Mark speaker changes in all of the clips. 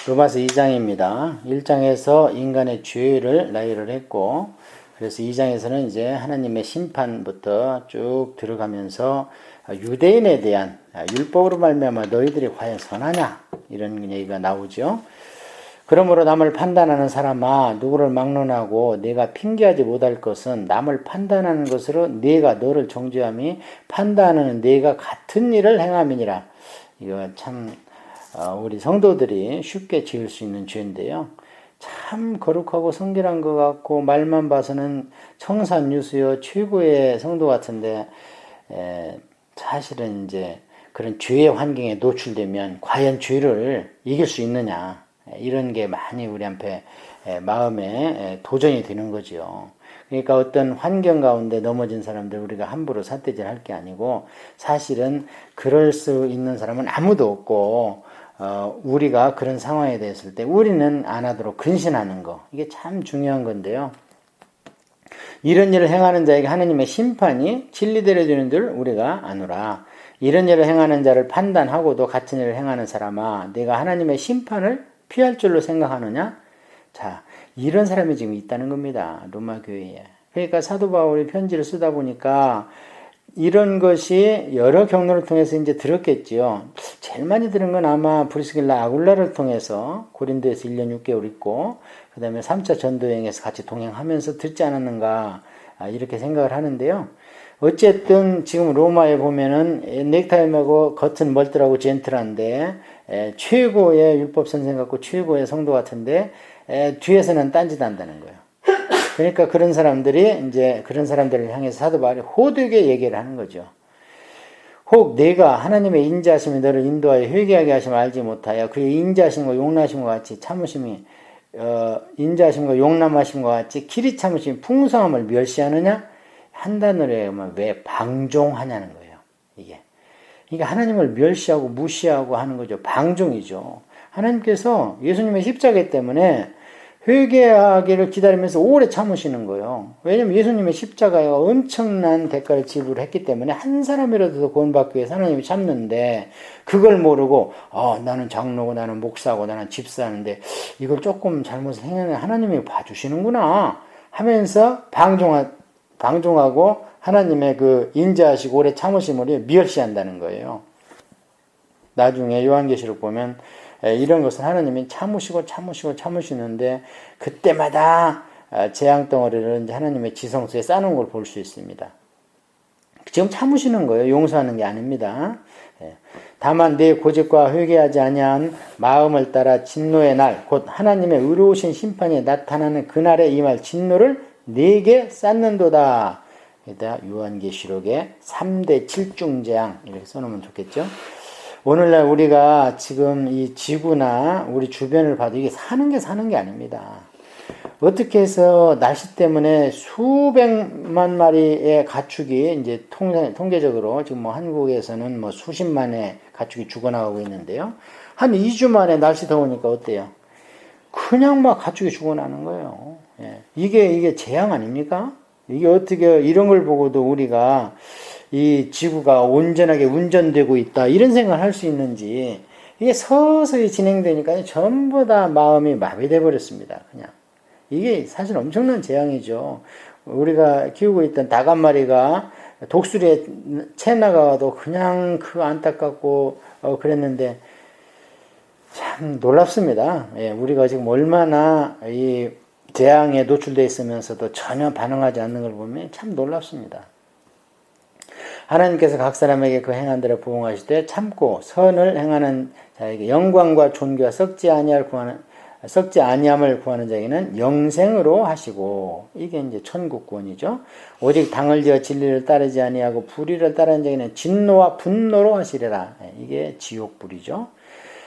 Speaker 1: 로마서 2장입니다. 1장에서 인간의 죄를 나열을 했고, 그래서 2장에서는 이제 하나님의 심판부터 쭉 들어가면서 유대인에 대한 율법으로 말미암아 너희들이 과연 선하냐 이런 얘기가 나오죠. 그러므로 남을 판단하는 사람아, 누구를 막론하고 내가 핑계하지 못할 것은 남을 판단하는 것으로 네가 너를 정죄함이 판단하는 네가 같은 일을 행함이니라. 이거 참 우리 성도들이 쉽게 지을 수 있는 죄인데요. 참 거룩하고 성결한 것 같고 말만 봐서는 청산유수요 최고의 성도 같은데 사실은 이제 그런 죄의 환경에 노출되면 과연 죄를 이길 수 있느냐 이런 게 많이 우리한테 마음에 도전이 되는 거죠. 그러니까 어떤 환경 가운데 넘어진 사람들 우리가 함부로 삿대질 할 게 아니고 사실은 그럴 수 있는 사람은 아무도 없고 우리가 그런 상황에 대했을 때 우리는 안 하도록 근신하는 거 이게 참 중요한 건데요. 이런 일을 행하는 자에게 하느님의 심판이 진리대로 되는 줄 우리가 아노라. 이런 일을 행하는 자를 판단하고도 같은 일을 행하는 사람아, 내가 하나님의 심판을 피할 줄로 생각하느냐? 자, 이런 사람이 지금 있다는 겁니다. 로마 교회에. 그러니까 사도 바울이 편지를 쓰다 보니까 이런 것이 여러 경로를 통해서 이제 들었겠지요. 제일 많이 들은 건 아마 브리스길라 아굴라를 통해서 고린도에서 1년 6개월 있고 그 다음에 3차 전도여행에서 같이 동행하면서 듣지 않았는가 이렇게 생각을 하는데요. 어쨌든 지금 로마에 보면은 넥타이 매고 겉은 멀더라고 젠틀한데 최고의 율법 선생 같고 최고의 성도 같은데 뒤에서는 딴짓 한다는 거예요. 그러니까 그런 사람들이 이제 그런 사람들을 향해서 사도 바울이 호되게 얘기를 하는 거죠. 혹 내가 하나님의 인자하심이 너를 인도하여 회개하게 하심을 알지 못하여 그의 인자하심과 용납하심과 같이 참으심이 인자하심과 용납하심과 같이 길이 참으심이 풍성함을 멸시하느냐? 한 단어로 하면 왜 방종하냐는 거예요. 이게. 그러니까 하나님을 멸시하고 무시하고 하는 거죠. 방종이죠. 하나님께서 예수님의 십자가 때문에 회개하기를 기다리면서 오래 참으시는 거예요. 왜냐면 예수님의 십자가가 엄청난 대가를 지불했기 때문에 한 사람이라도 더 구원받기 위해서 하나님이 참는데 그걸 모르고 나는 장로고 나는 목사고 나는 집사하는데 이걸 조금 잘못을 행하면 하나님이 봐주시는구나 하면서 방종하고 하나님의 그 인자하시고 오래 참으심을 멸시한다는 거예요. 나중에 요한계시록 보면 이런 것은 하나님이 참으시는데 그때마다 재앙덩어리를 이제 하나님의 지성소에 싸놓은 걸 볼 수 있습니다. 지금 참으시는 거예요. 용서하는 게 아닙니다. 다만 내 고집과 회개하지 아니한 마음을 따라 진노의 날, 곧 하나님의 의로우신 심판이 나타나는 그날에 임할 진노를 네게 쌓는도다. 요한계시록의 3대 7중 재앙 이렇게 써놓으면 좋겠죠. 오늘날 우리가 지금 이 지구나 우리 주변을 봐도 이게 사는 게 아닙니다. 어떻게 해서 날씨 때문에 수백만 마리의 가축이 이제 통계적으로 지금 뭐 한국에서는 뭐 수십만의 가축이 죽어나가고 있는데요. 한 2주 만에 날씨 더우니까 어때요? 그냥 막 가축이 죽어나는 거예요. 이게 재앙 아닙니까? 이게 어떻게 이런 걸 보고도 우리가 이 지구가 온전하게 운전되고 있다 이런 생각을 할 수 있는지 이게 서서히 진행되니까 전부 다 마음이 마비돼 버렸습니다. 그냥 이게 사실 엄청난 재앙이죠. 우리가 키우고 있던 닭 한 마리가 독수리에 채 나가도 그냥 그 안타깝고 그랬는데 참 놀랍습니다. 우리가 지금 얼마나 이 재앙에 노출되어 있으면서도 전혀 반응하지 않는 걸 보면 참 놀랍습니다. 하나님께서 각 사람에게 그 행한 대로 부응하시되 참고 선을 행하는 자에게 영광과 존귀와 썩지 아니함을 구하는 자에게는 영생으로 하시고 이게 이제 천국 구원이죠. 오직 당을 지어 진리를 따르지 아니하고 불의를 따르는 자에게는 진노와 분노로 하시리라. 이게 지옥불이죠.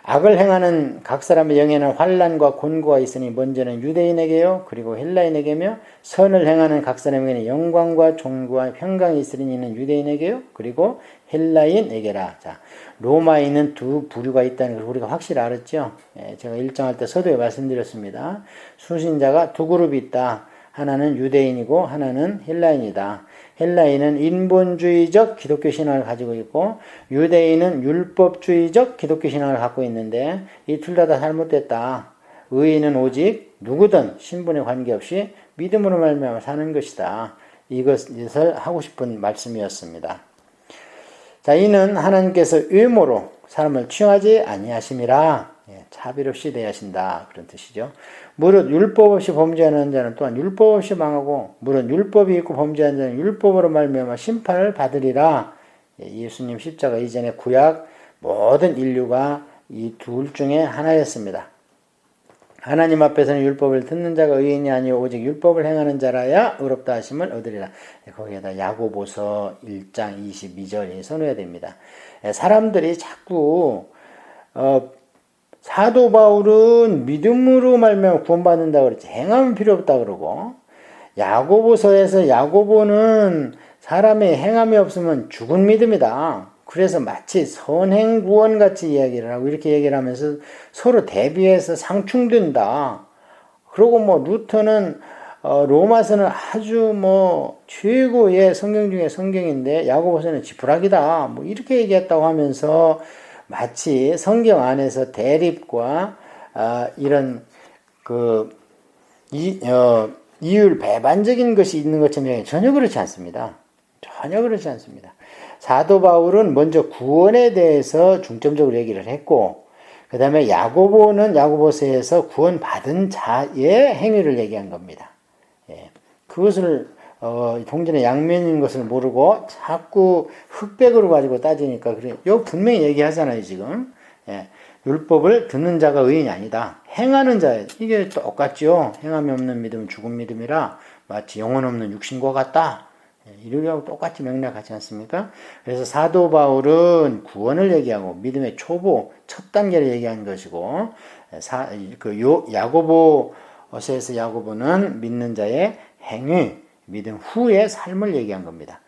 Speaker 1: 악을 행하는 각 사람의 영에는 환난과 곤고가 있으니 먼저는 유대인에게요 그리고 헬라인에게며 선을 행하는 각 사람에게는 영광과 존귀와 평강이 있으니 이는 유대인에게요 그리고 헬라인에게라. 자, 로마에는 두 부류가 있다는 걸 우리가 확실히 알았죠. 제가 일정할 때 서두에 말씀드렸습니다. 수신자가 두 그룹이 있다. 하나는 유대인이고 하나는 헬라인이다. 헬라인은 인본주의적 기독교 신앙을 가지고 있고 유대인은 율법주의적 기독교 신앙을 갖고 있는데 이 둘 다 잘못됐다. 의인은 오직 누구든 신분에 관계없이 믿음으로 말미암아 사는 것이다. 이것을 하고 싶은 말씀이었습니다. 자, 이는 하나님께서 의모로 사람을 취하지 아니하심이라. 차별 없이 대하신다. 그런 뜻이죠. 무릇 율법 없이 범죄하는 자는 또한 율법 없이 망하고 무릇 율법이 있고 범죄하는 자는 율법으로 말미암아 심판을 받으리라. 예수님 십자가 이전에 구약 모든 인류가 이 둘 중에 하나였습니다. 하나님 앞에서는 율법을 듣는 자가 의인이 아니요 오직 율법을 행하는 자라야 의롭다 하심을 얻으리라. 거기에다 야고보서 1장 22절이 선호해야 됩니다. 사람들이 자꾸 사도 바울은 믿음으로 말미암아 구원받는다고 그랬지 행하면 필요 없다 그러고 야고보서에서 야고보는 사람의 행함이 없으면 죽은 믿음이다. 그래서 마치 선행 구원같이 이야기를 하고 이렇게 얘기를 하면서 서로 대비해서 상충된다. 그리고 뭐 루터는 로마서는 아주 뭐 최고의 성경 중에 성경인데 야고보서는 지푸라기다. 뭐 이렇게 얘기했다고 하면서 마치 성경 안에서 대립과 이런 이율 배반적인 것이 있는 것처럼 전혀 그렇지 않습니다. 전혀 그렇지 않습니다. 사도 바울은 먼저 구원에 대해서 중점적으로 얘기를 했고 그 다음에 야고보는 야고보서에서 구원받은 자의 행위를 얘기한 겁니다. 그것을 동전의 양면인 것을 모르고 자꾸 흑백으로 가지고 따지니까 그래. 요 분명히 얘기하잖아요 지금. 율법을 듣는 자가 의인이 아니다. 행하는 자 이게 똑같죠. 행함이 없는 믿음은 죽은 믿음이라 마치 영혼 없는 육신과 같다. 이렇게하고 똑같이 맥락하지 않습니까? 그래서 사도 바울은 구원을 얘기하고 믿음의 초보 첫 단계를 얘기한 것이고 야고보서에서 야고보는 믿는 자의 행위 믿음 후의 삶을 얘기한 겁니다.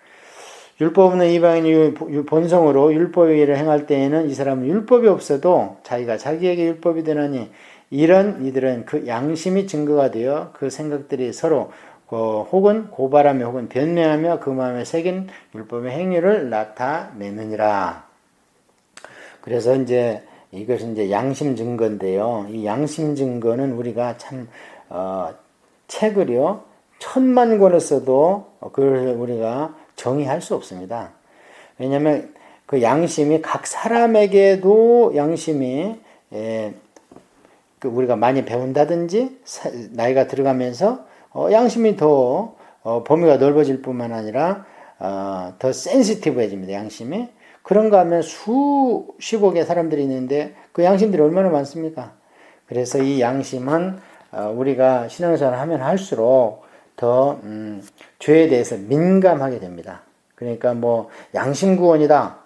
Speaker 1: 율법 없는 이방인이 본성으로 율법의 일을 행할 때에는 이 사람은 율법이 없어도 자기가 자기에게 율법이 되나니 이들은 그 양심이 증거가 되어 그 생각들이 서로 혹은 고발하며 혹은 변명하며 그 마음에 새긴 율법의 행위를 나타내느니라. 그래서 이제 이것은 이제 양심 증거인데요. 이 양심 증거는 우리가 참 책을요 1000만 권을 써도 그걸 우리가 정의할 수 없습니다. 왜냐하면 그 양심이 각 사람에게도 양심이 우리가 많이 배운다든지 나이가 들어가면서 양심이 더 범위가 넓어질 뿐만 아니라 더 센시티브해집니다. 양심이. 그런가 하면 수십억의 사람들이 있는데 그 양심들이 얼마나 많습니까? 그래서 이 양심은 우리가 신앙생활을 하면 할수록 더 죄에 대해서 민감하게 됩니다. 그러니까 뭐 양심구원이다.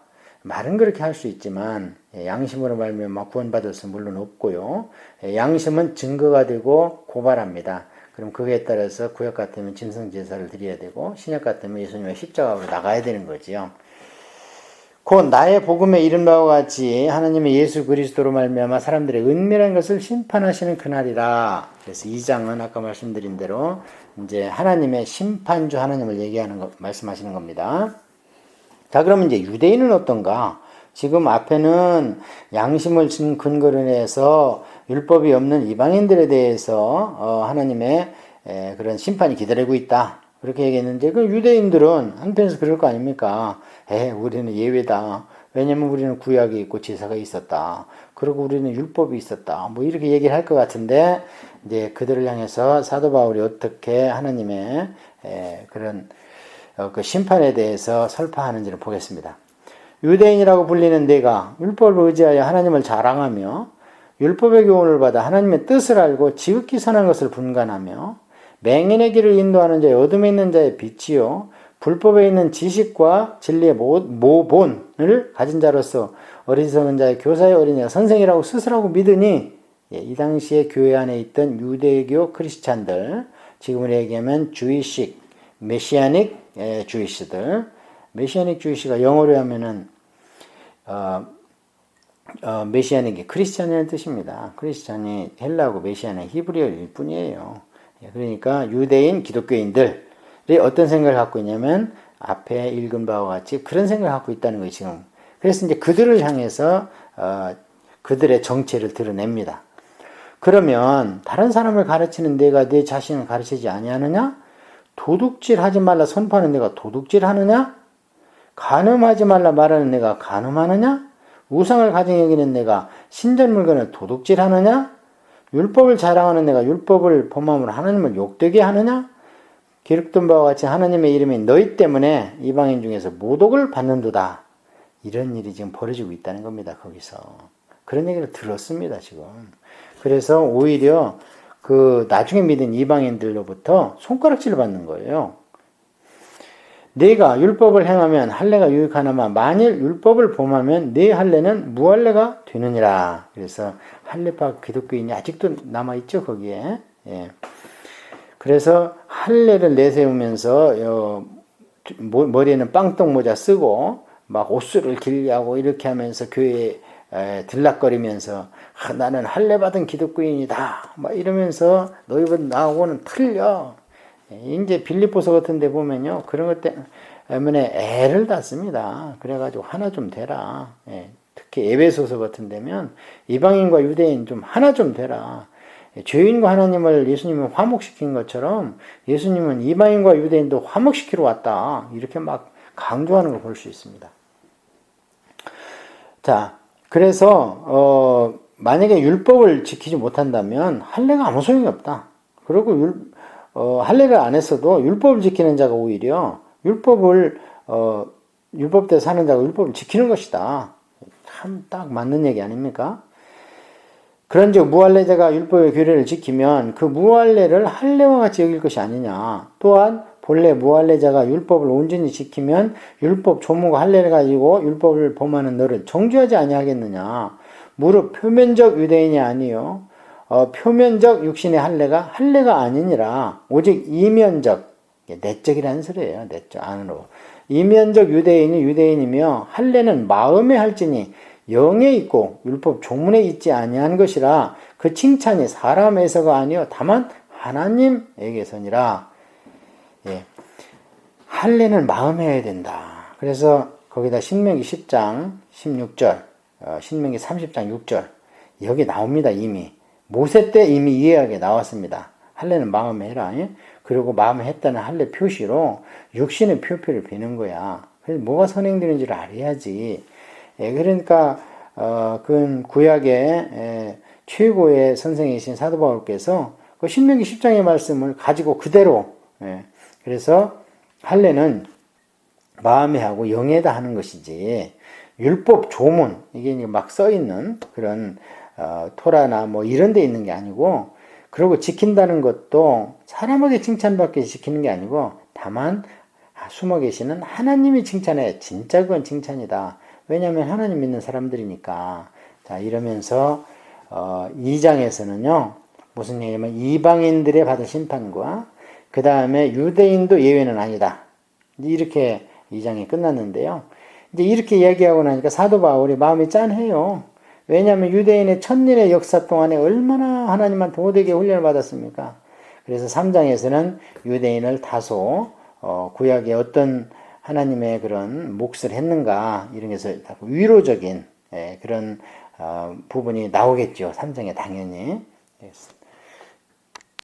Speaker 1: 말은 그렇게 할 수 있지만 양심으로 말미암아 구원받을 수 물론 없고요. 양심은 증거가 되고 고발합니다. 그럼 그에 따라서 구약 같으면 짐승제사를 드려야 되고 신약 같으면 예수님의 십자가로 나가야 되는 거지요. 곧 나의 복음에 이른 바와 같이 하나님의 예수 그리스도로 말미암아 사람들의 은밀한 것을 심판하시는 그날이라. 그래서 2장은 아까 말씀드린 대로 이제 하나님의 심판주 하나님을 말씀하시는 겁니다. 자, 그러면 이제 유대인은 어떤가? 지금 앞에는 양심을 근거로 해서 율법이 없는 이방인들에 대해서 하나님의 그런 심판이 기다리고 있다. 그렇게 얘기했는데 그 유대인들은 한편에서 그럴 거 아닙니까? 우리는 예외다. 왜냐면 우리는 구약이 있고 제사가 있었다. 그리고 우리는 율법이 있었다. 뭐 이렇게 얘기를 할 것 같은데 이제 그들을 향해서 사도 바울이 어떻게 하나님의 그런 그 심판에 대해서 설파하는지를 보겠습니다. 유대인이라고 불리는 내가 율법을 의지하여 하나님을 자랑하며 율법의 교훈을 받아 하나님의 뜻을 알고 지극히 선한 것을 분간하며 맹인의 길을 인도하는 자의 어둠에 있는 자의 빛이요 불법에 있는 지식과 진리의 모본을 가진 자로서 어리석은 자의 교사의 어린이가 선생이라고 스스로하고 믿으니 이 당시에 교회 안에 있던 유대교 크리스찬들 지금으로 얘기하면 주이식, 메시아닉 주이시들 메시아닉 주이시가 영어로 하면은 메시아닉이 크리스찬이라는 뜻입니다. 크리스찬이 헬라고 메시아는 히브리어일 뿐이에요. 그러니까 유대인 기독교인들이 어떤 생각을 갖고 있냐면 앞에 읽은 바와 같이 그런 생각을 갖고 있다는 거예요, 지금. 그래서 이제 그들을 향해서 그들의 정체를 드러냅니다. 그러면 다른 사람을 가르치는 내가 내 자신을 가르치지 아니하느냐? 도둑질 하지 말라 선포하는 내가 도둑질 하느냐? 간음하지 말라 말하는 내가 간음하느냐? 우상을 가증 여기는 내가 신전 물건을 도둑질 하느냐? 율법을 자랑하는 내가 율법을 범함으로 하나님을 욕되게 하느냐? 기록된 바와 같이 하나님의 이름이 너희 때문에 이방인 중에서 모독을 받는도다. 이런 일이 지금 벌어지고 있다는 겁니다. 거기서. 그런 얘기를 들었습니다. 지금. 그래서 오히려 그 나중에 믿은 이방인들로부터 손가락질을 받는 거예요. 네가 율법을 행하면 할례가 유익하나마 만일 율법을 범하면 네 할례는 무할례가 되느니라. 그래서 할례파 기독교인이 아직도 남아있죠, 거기에. 예. 그래서 할례를 내세우면서 머리에는 빵떡 모자 쓰고 막 옷수를 길게 이렇게 하면서 교회에 들락거리면서 나는 할례 받은 기독교인이다 막 이러면서 너희보다 나하고는 틀려. 이제 빌립보서 같은 데 보면요 그런 것 때문에 애를 닫습니다. 그래가지고 하나 좀 되라. 특히 에베소서 같은 데면 이방인과 유대인 좀 하나 좀 되라. 죄인과 하나님을 예수님은 화목시킨 것처럼 예수님은 이방인과 유대인도 화목시키러 왔다. 이렇게 막 강조하는 걸 볼 수 있습니다. 자, 그래서 만약에 율법을 지키지 못한다면 할례가 아무 소용이 없다. 그리고 할례를 안 했어도 율법을 지키는 자가 오히려 율법대로 사는 자가 율법을 지키는 것이다. 참 딱 맞는 얘기 아닙니까? 그런즉 무할례자가 율법의 규례를 지키면 그 무할례를 할례와 같이 여길 것이 아니냐. 또한 본래 무할례자가 율법을 온전히 지키면 율법 조문과 할례를 가지고 율법을 범하는 너를 정죄하지 아니하겠느냐. 무릇 표면적 유대인이 아니요 표면적 육신의 할례가 아니니라. 오직 이면적, 내적이라는 소리예요. 내적 안으로. 이면적 유대인이 유대인이며 할례는 마음에 할지니 영에 있고 율법 조문에 있지 아니한 것이라. 그 칭찬이 사람에서가 아니요 다만 하나님에게서니라. 예. 할례는 마음에 해야 된다. 그래서 거기다 신명기 10장 16절, 신명기 30장 6절 여기 나옵니다. 이미 모세 때 이미 이해하게 나왔습니다. 할례는 마음에 해라. 예? 그리고 마음에 했다는 할례 표시로 육신의 표표를 비는 거야. 그래서 뭐가 선행되는지를 알아야지. 예, 그러니까 그 구약의 최고의 선생이신 사도 바울께서 그 신명기 10장의 말씀을 가지고 그대로 그래서 할례는 마음에 하고 영에다 하는 것이지 율법 조문 이게 막 써 있는 그런 토라나 뭐 이런 데 있는 게 아니고 그리고 지킨다는 것도 사람에게 칭찬받기 위해서 지키는 게 아니고 다만 숨어 계시는 하나님이 칭찬해. 진짜 그건 칭찬이다. 왜냐하면 하나님 믿는 사람들이니까. 자, 이러면서 2장에서는요. 무슨 얘기냐면 이방인들의 받은 심판과 그 다음에 유대인도 예외는 아니다. 이렇게 2장이 끝났는데요. 이제 이렇게 이야기하고 나니까 사도 바울이 마음이 짠해요. 왜냐하면 유대인의 천년의 역사 동안에 얼마나 하나님한테 못되게 훈련을 받았습니까? 그래서 3장에서는 유대인을 다소 구약의 어떤 하나님의 그런 몫을 했는가 이런 게서 위로적인 그런 부분이 나오겠죠. 3장에 당연히.